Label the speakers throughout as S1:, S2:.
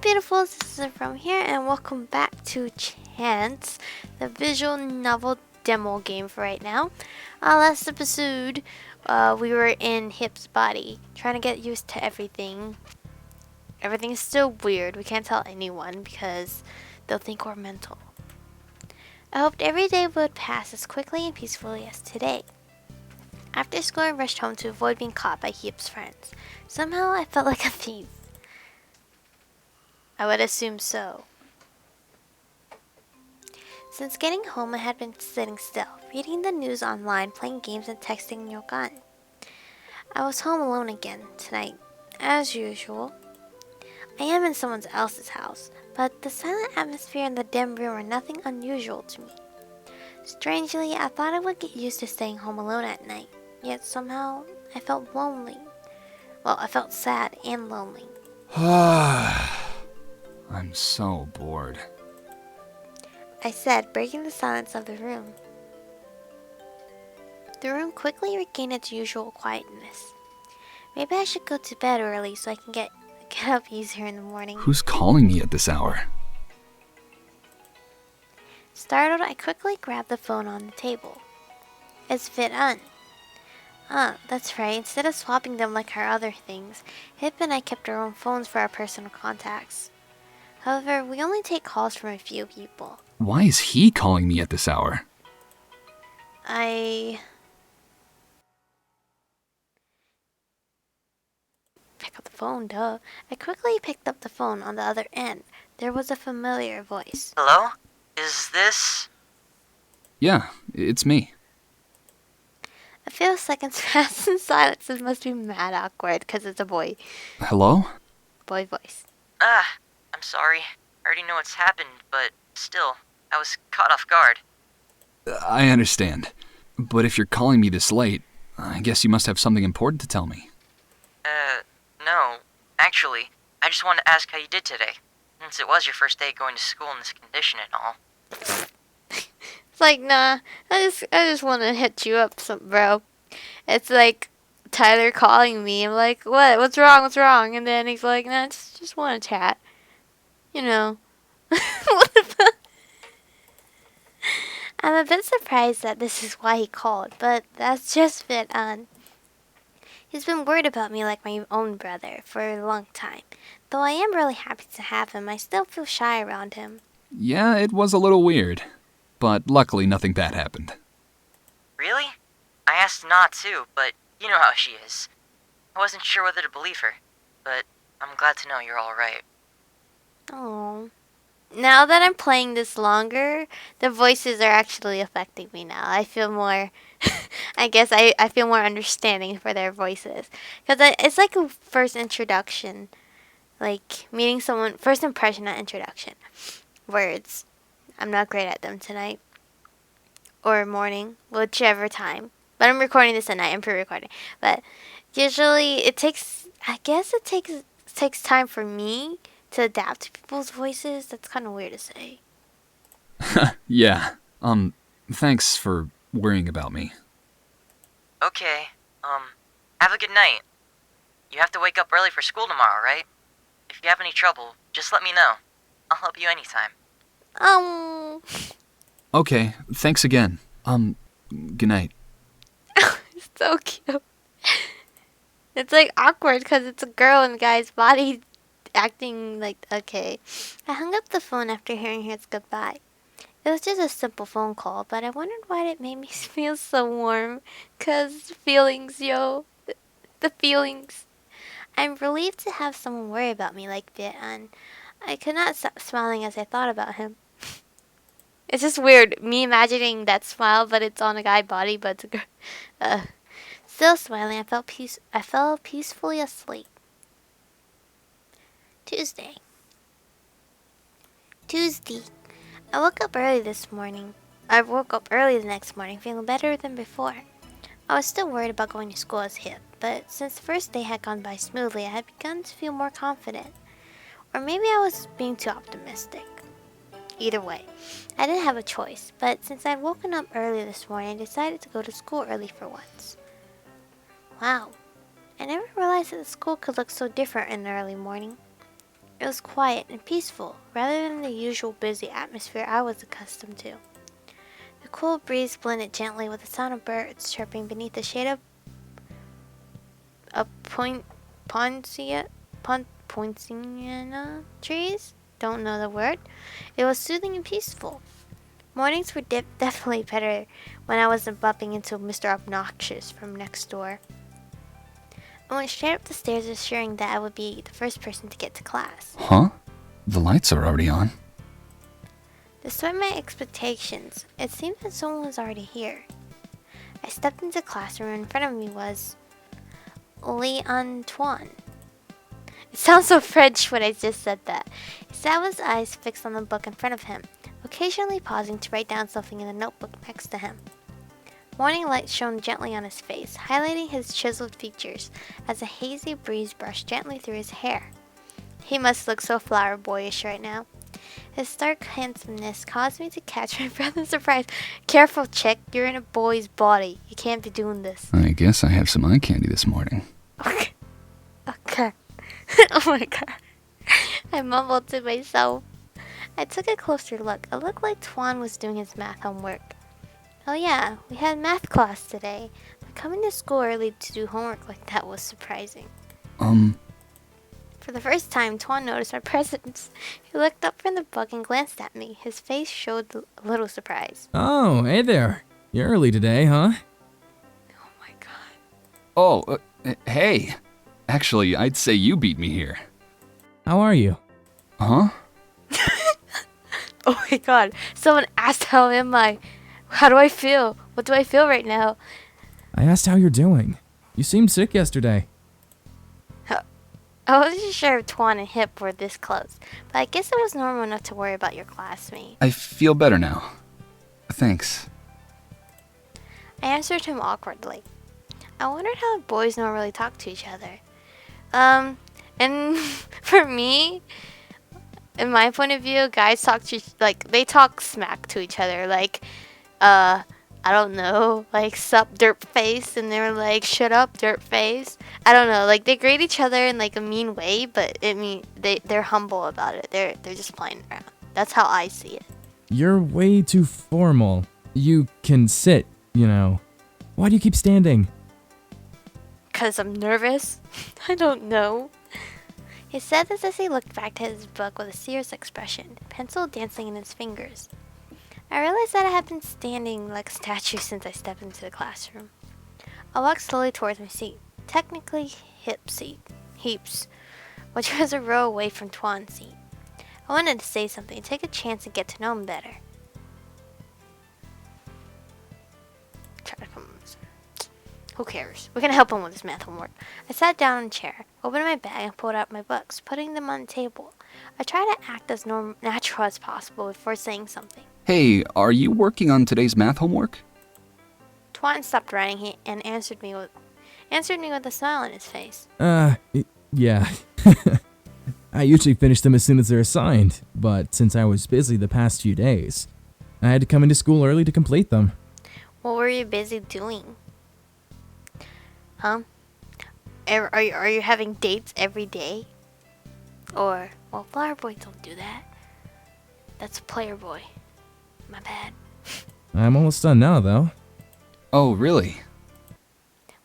S1: beautifuls, this is from here and welcome back to Chance, the visual novel demo game for right now. Last episode, we were in Hip's body, trying to get used to everything. Everything is still weird, we can't tell anyone because they'll think we're mental. I hoped every day would pass as quickly and peacefully as today. After school, I rushed home to avoid being caught by Hip's friends. Somehow, I felt like a thief. I would assume so. Since getting home, I had been sitting still, reading the news online, playing games, and texting Yogan. I was home alone again tonight, as usual. I am in someone else's house, but the silent atmosphere in the dim room are nothing unusual to me. Strangely, I thought I would get used to staying home alone at night, yet somehow I felt lonely. Well, I felt sad and lonely.
S2: I'm so bored,
S1: I said, breaking the silence of the room. The room quickly regained its usual quietness. Maybe I should go to bed early so I can get up easier in the morning.
S2: Who's calling me at this hour?
S1: Startled, I quickly grabbed the phone on the table. It's Vietnamese. That's right. Instead of swapping them like our other things, Hip and I kept our own phones for our personal contacts. However, we only take calls from a few people.
S2: Why is he calling me at this hour?
S1: I pick up the phone, duh. I quickly picked up the phone. On the other end, there was a familiar voice.
S3: Hello? Is this...
S2: Yeah, it's me.
S1: A few seconds passed in silence. It must be mad awkward because it's a boy.
S2: Hello?
S1: Boy voice.
S3: I'm sorry. I already know what's happened, but still, I was caught off guard.
S2: I understand. But if you're calling me this late, I guess you must have something important to tell me.
S3: No. Actually, I just wanted to ask how you did today, since it was your first day going to school in this condition and all.
S1: It's like, nah, I just want to hit you up, bro. It's like Tyler calling me. I'm like, what? What's wrong? What's wrong? And then he's like, nah, just want to chat. You know. What the fuck? I'm a bit surprised that this is why he called, but that's just fit on. He's been worried about me like my own brother for a long time. Though I am really happy to have him, I still feel shy around him.
S2: Yeah, it was a little weird. But luckily nothing bad happened.
S3: Really? I asked Na too, but you know how she is. I wasn't sure whether to believe her, but I'm glad to know you're alright.
S1: Oh. Now that I'm playing this longer, the voices are actually affecting me now. I feel more, I guess I feel more understanding for their voices. Because it's like a first introduction. Like meeting someone, first impression, not introduction. Words. I'm not great at them tonight. Or morning, whichever time. But I'm recording this at night, I'm pre-recording. But usually it takes time for me to adapt to people's voices. That's kind of weird to say.
S2: Yeah. Thanks for worrying about me.
S3: Okay, have a good night. You have to wake up early for school tomorrow, right? If you have any trouble, just let me know. I'll help you anytime.
S2: Okay, thanks again. Good night.
S1: It's so cute. It's like awkward because it's a girl in a guy's body acting like, okay. I hung up the phone after hearing his goodbye. It was just a simple phone call, but I wondered why it made me feel so warm. 'Cause feelings, yo. The feelings. I'm relieved to have someone worry about me like that, and I could not stop smiling as I thought about him. It's just weird, me imagining that smile, but it's on a guy body, but it's a girl. Still smiling, I fell peacefully asleep. Tuesday. I woke up early the next morning, feeling better than before. I was still worried about going to school as Hip, but since the first day had gone by smoothly, I had begun to feel more confident. Or maybe I was being too optimistic. Either way, I didn't have a choice, but since I'd woken up early this morning, I decided to go to school early for once. Wow, I never realized that the school could look so different in the early morning. It was quiet and peaceful, rather than the usual busy atmosphere I was accustomed to. The cool breeze blended gently with the sound of birds chirping beneath the shade of poinciana trees. Don't know the word. It was soothing and peaceful. Mornings were definitely better when I wasn't bumping into Mr. Obnoxious from next door. I went straight up the stairs, assuring that I would be the first person to get to class.
S2: Huh? The lights are already on.
S1: Despite my expectations, it seemed that someone was already here. I stepped into the classroom and in front of me was Antoine. It sounds so French when I just said that. He sat with his eyes fixed on the book in front of him, occasionally pausing to write down something in the notebook next to him. Morning light shone gently on his face, highlighting his chiseled features as a hazy breeze brushed gently through his hair. He must look so flower boyish right now. His stark handsomeness caused me to catch my breath in surprise. Careful, chick, you're in a boy's body. You can't be doing this.
S2: I guess I have some eye candy this morning.
S1: Okay. Oh my god. I mumbled to myself. I took a closer look. It looked like Tuan was doing his math homework. Oh yeah, we had math class today. But coming to school early to do homework like that was surprising. For the first time, Tuan noticed my presence. He looked up from the book and glanced at me. His face showed a little surprise.
S4: Oh, hey there. You're early today, huh?
S1: Oh my god.
S2: Oh, hey. Actually, I'd say you beat me here.
S4: How are you?
S2: Huh?
S1: Oh my god. Someone asked how am I? How do I feel? What do I feel right now?
S4: I asked how you're doing. You seemed sick yesterday.
S1: I wasn't sure if Tuan and Hip were this close, but I guess it was normal enough to worry about your classmate.
S2: I feel better now. Thanks.
S1: I answered him awkwardly. I wondered how boys normally talk to each other. And for me, in my point of view, guys talk to, they talk smack to each other, I don't know, sup dirt face, and they're like, shut up dirt face. I don't know, they greet each other in a mean way, but they're humble about it. They're just playing around. That's how I see it.
S4: You're way too formal. You can sit, you know. Why do you keep standing?
S1: 'Cause I'm nervous? I don't know. He said this as he looked back at his book with a serious expression, pencil dancing in his fingers. I realized that I had been standing like a statue since I stepped into the classroom. I walked slowly towards my seat, technically Heap's, which was a row away from Tuan's seat. I wanted to say something, take a chance and get to know him better. Try to come. Who cares? We're gonna help him with his math homework. I sat down in a chair, opened my bag, and pulled out my books, putting them on the table. I tried to act as natural as possible before saying something.
S2: Hey, are you working on today's math homework?
S1: Tuan stopped writing and answered me with a smile on his face.
S4: Yeah. I usually finish them as soon as they're assigned, but since I was busy the past few days, I had to come into school early to complete them.
S1: What were you busy doing? Huh? Are you having dates every day? Or, well, flower boys don't do that. That's a player boy. My bad.
S4: I'm almost done now, though.
S2: Oh, really?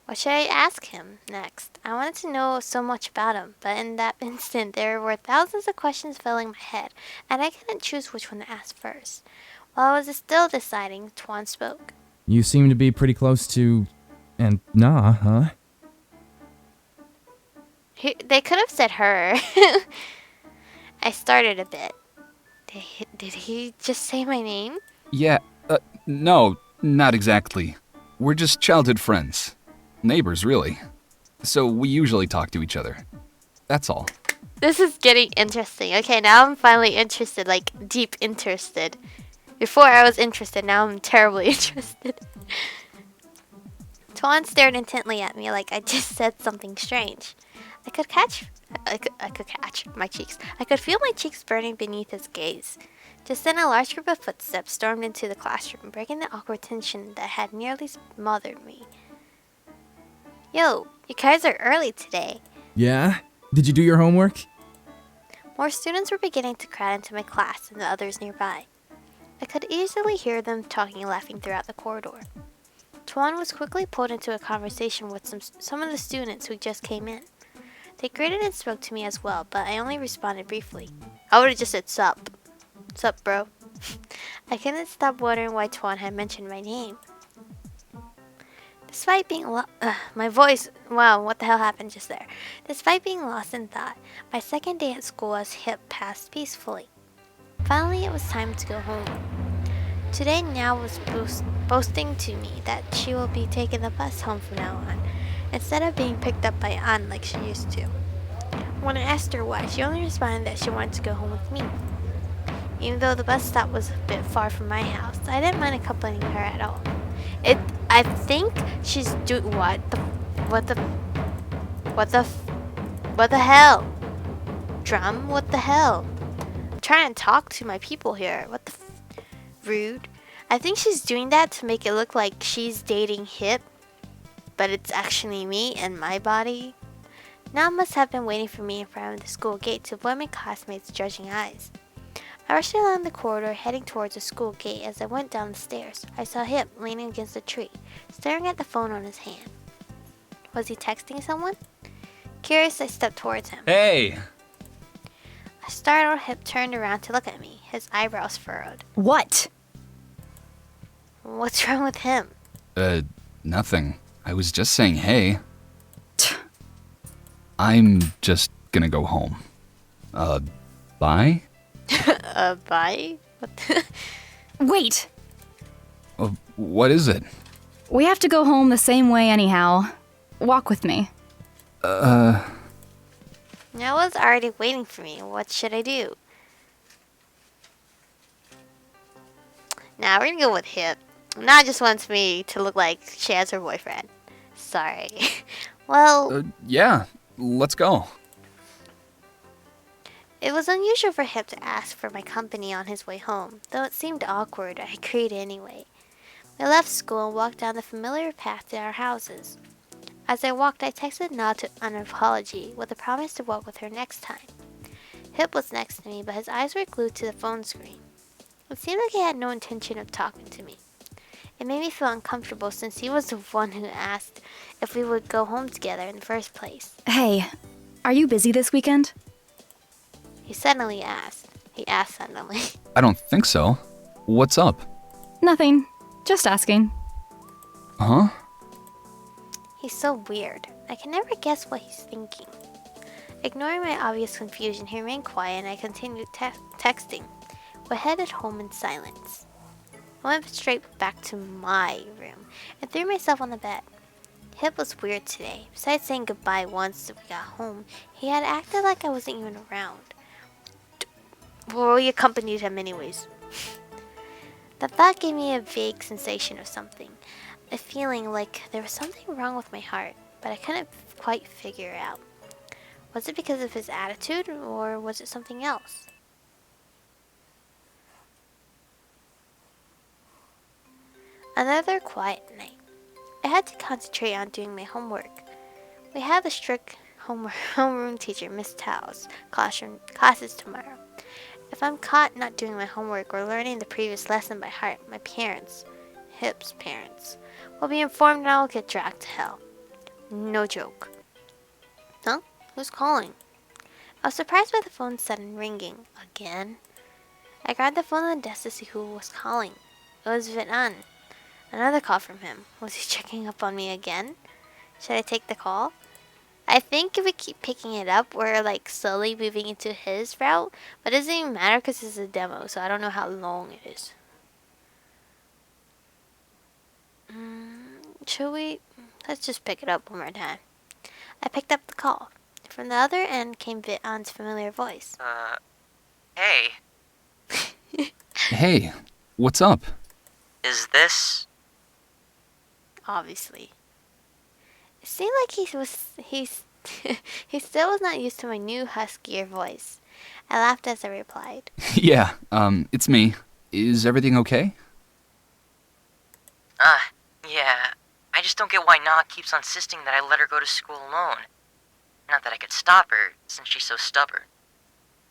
S1: What should I ask him next? I wanted to know so much about him, but in that instant there were thousands of questions filling my head, and I couldn't choose which one to ask first. While I was still deciding, Tuan spoke.
S4: You seem to be pretty close to... and nah, huh?
S1: They could have said her. I started a bit. Did he just say my name?
S2: Yeah, no, not exactly. We're just childhood friends. Neighbors, really. So we usually talk to each other. That's all.
S1: This is getting interesting. Okay, now I'm finally interested, deep interested. Before I was interested, now I'm terribly interested. Tuan stared intently at me like I just said something strange. I could catch my cheeks. I could feel my cheeks burning beneath his gaze. Just then, a large group of footsteps stormed into the classroom, breaking the awkward tension that had nearly smothered me. Yo, you guys are early today.
S4: Yeah? Did you do your homework?
S1: More students were beginning to crowd into my class and the others nearby. I could easily hear them talking and laughing throughout the corridor. Tuan was quickly pulled into a conversation with some of the students who just came in. They greeted and spoke to me as well, but I only responded briefly. I would have just said sup. Sup, bro. I couldn't stop wondering why Tuan had mentioned my name. Despite being my voice, wow, what the hell happened just there? Despite being lost in thought, my second day at school as Hip passed peacefully. Finally, it was time to go home. Today, Now was boasting to me that she will be taking the bus home from now on, instead of being picked up by An like she used to. When I asked her why, she only responded that she wanted to go home with me. Even though the bus stop was a bit far from my house, I didn't mind accompanying her at all. I think she's what the hell? Drum, what the hell? I'm trying to talk to my people here. What the rude. I think she's doing that to make it look like she's dating Hip, but it's actually me and my body. Now must have been waiting for me in front of the school gate to avoid my classmates' judging eyes. I rushed along the corridor, heading towards the school gate. As I went down the stairs, I saw Hip leaning against a tree, staring at the phone on his hand. Was he texting someone? Curious, I stepped towards him.
S2: Hey!
S1: A startled Hip turned around to look at me, his eyebrows furrowed.
S5: What?
S1: What's wrong with him?
S2: Nothing. I was just saying hey. I'm just gonna go home. Bye?
S1: Bye? What?
S5: Wait!
S2: What is it?
S5: We have to go home the same way anyhow. Walk with me.
S1: Now was already waiting for me. What should I do? Now we're gonna go with Hip. Now just wants me to look like she has her boyfriend. Sorry. Well,
S2: Yeah, let's go.
S1: it was unusual for Hip to ask for my company on his way home, though it seemed awkward. I agreed anyway. I left school and walked down the familiar path to our houses. As I walked, I texted Nod to an apology with a promise to walk with her next time. Hip was next to me, but his eyes were glued to the phone screen. It seemed like he had no intention of talking to me. It made me feel uncomfortable since he was the one who asked if we would go home together in the first place.
S5: Hey, are you busy this weekend?
S1: He suddenly asked. He asked suddenly.
S2: I don't think so. What's up?
S5: Nothing. Just asking.
S2: Huh?
S1: He's so weird. I can never guess what he's thinking. Ignoring my obvious confusion, he remained quiet and I continued texting. We headed home in silence. I went straight back to my room and threw myself on the bed. Hip was weird today. Besides saying goodbye once we got home, he had acted like I wasn't even around. Well, we accompanied him anyways. The thought gave me a vague sensation of something. A feeling like there was something wrong with my heart, but I couldn't quite figure it out. Was it because of his attitude, or was it something else? Another quiet night. I had to concentrate on doing my homework. We have a strict homeroom teacher, Miss Tao's classes tomorrow. If I'm caught not doing my homework or learning the previous lesson by heart, my parents, Hip's parents, will be informed and I will get dragged to hell. No joke. Huh? Who's calling? I was surprised by the phone's sudden ringing. Again? I grabbed the phone on the desk to see who was calling. It was Vietnam. Another call from him. Was he checking up on me again? Should I take the call? I think if we keep picking it up, we're like slowly moving into his route. But it doesn't even matter because it's a demo, so I don't know how long it is. Should we? Let's just pick it up one more time. I picked up the call. From the other end came Vietnam's familiar voice.
S3: Hey,
S2: Hey, what's up?
S3: is this...
S1: Obviously. It seemed like he still was not used to my new huskier voice. I laughed as I replied.
S2: Yeah, it's me. Is everything okay?
S3: Yeah. I just don't get why Na keeps insisting that I let her go to school alone. Not that I could stop her, since she's so stubborn.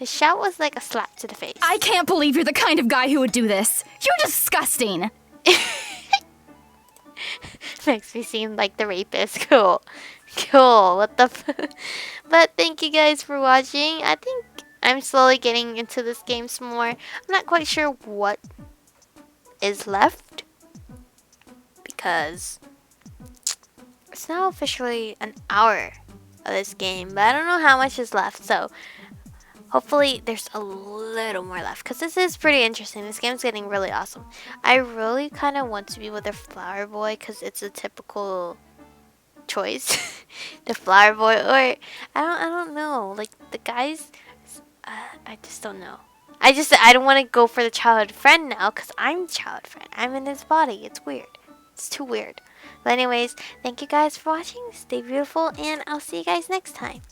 S1: His shout was like a slap to the face.
S6: I can't believe you're the kind of guy who would do this. You're disgusting.
S1: Makes me seem like the rapist. Cool. Cool. What the But thank you guys for watching. I think I'm slowly getting into this game some more. I'm not quite sure what is left because it's now officially an hour of this game, but I don't know how much is left, so hopefully there's a little more left because this is pretty interesting. This game's getting really awesome. I really kind of want to be with a flower boy because it's a typical choice. The flower boy, or I don't know, like the guys, I just don't know. I don't want to go for the childhood friend now because I'm the childhood friend. I'm in his body. It's weird. It's too weird. But anyways, thank you guys for watching. Stay beautiful, and I'll see you guys next time.